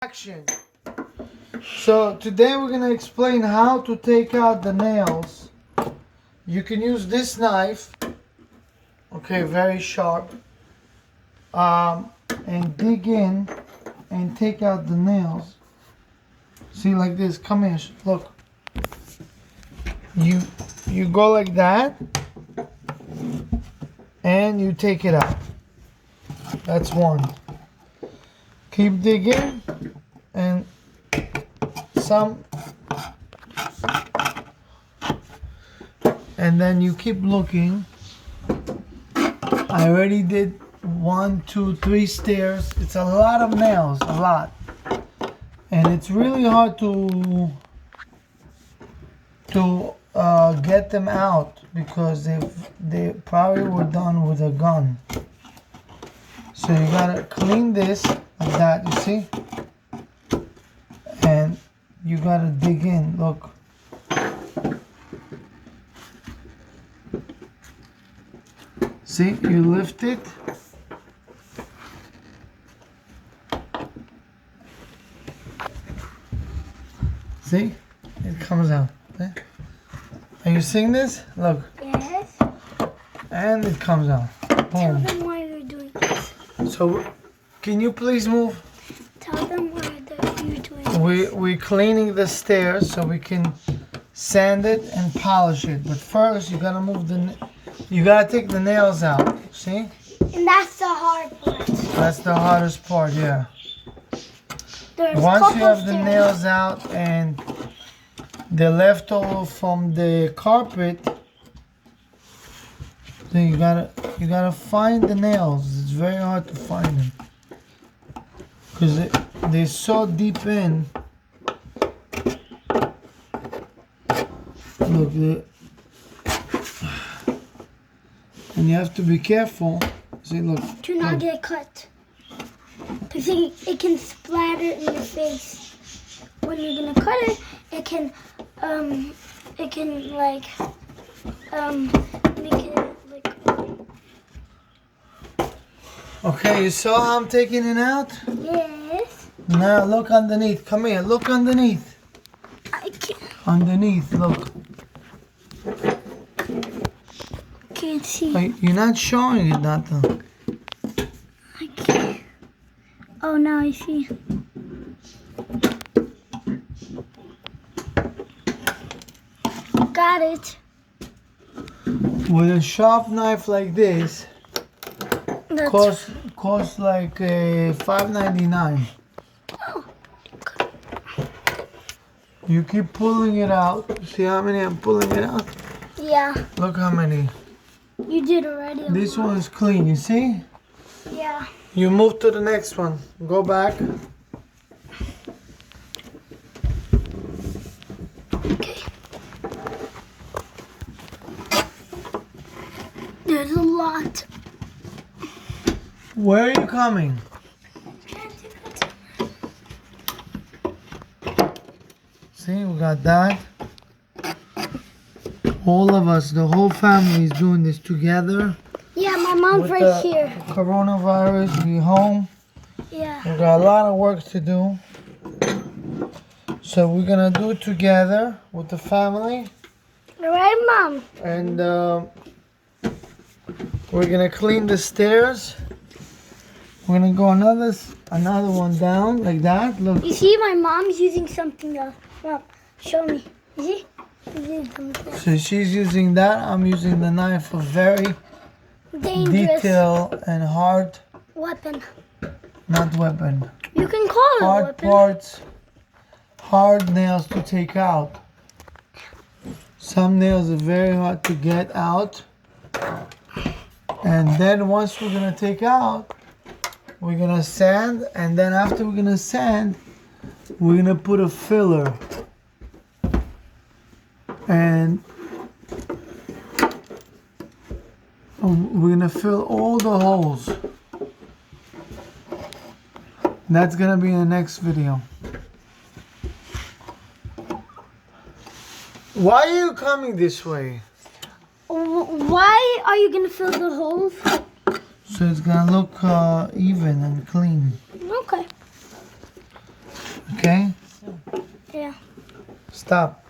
Action. So today we're going to explain how to take out the nails. You can use this knife, okay, very sharp, and dig in and take out the nails. See, like this. Come here, look. You go like that and you take it out. That's one. Keep digging and and then you keep looking. I already did 1, 2, 3 stairs. It's a lot of nails, a lot, and it's really hard to get them out because they probably were done with a gun. So you gotta clean this like that, you see? And you gotta dig in, look. See, you lift it. See? It comes out. Okay? Are you seeing this? Look. Yes. And it comes out. Boom. Tell them why you're doing this. So, can you please move? Tell them why you're doing this. We're cleaning the stairs so we can sand it and polish it. But first, you gotta you gotta take the nails out. See? And that's the hard part. That's the hardest part, yeah. There's Once you have the stairs. nails out and the leftover from the carpet, then you gotta find the nails. It's very hard to find them because they're so deep in. Look, and you have to be careful. See, look. Do not get cut. Because it can splatter in your face. When you're gonna cut it, it can like make it like. Okay, you saw how I'm taking it out? Yes. Now look underneath. Come here. Look underneath. I can't. Underneath, look. Can't see. Wait, you're not showing it, nothing. I can't. Oh, now I see. Got it. With a sharp knife like this, That's costs like $5.99. Oh. You keep pulling it out. See how many I'm pulling it out? Yeah, Look how many. you did already. This one is clean, you see? Yeah. You move to the next one. Go back. Okay. There's a lot. Where are you coming? See, we got that. All of us, the whole family is doing this together. Yeah, my mom's With right the here. Coronavirus, we home. Yeah. We got a lot of work to do. So we're gonna do it together with the family. All right, Mom. And we're gonna clean the stairs. We're gonna go another one down like that. Look. You see, my mom's using something else. Mom, show me. You see? She's using something So she's using that. I'm using the knife for very dangerous detailed and hard, weapon. not weapon. You can call it a Hard weapon. parts, hard nails to take out. Some nails are very hard to get out. And then once we're gonna take out, we're gonna sand, and then after we're gonna sand, we're gonna put a filler. And we're gonna fill all the holes. That's gonna be in the next video. Why are you coming this way? Why are you gonna fill the holes? So it's gonna look even and clean. Okay. Okay? Yeah. Stop.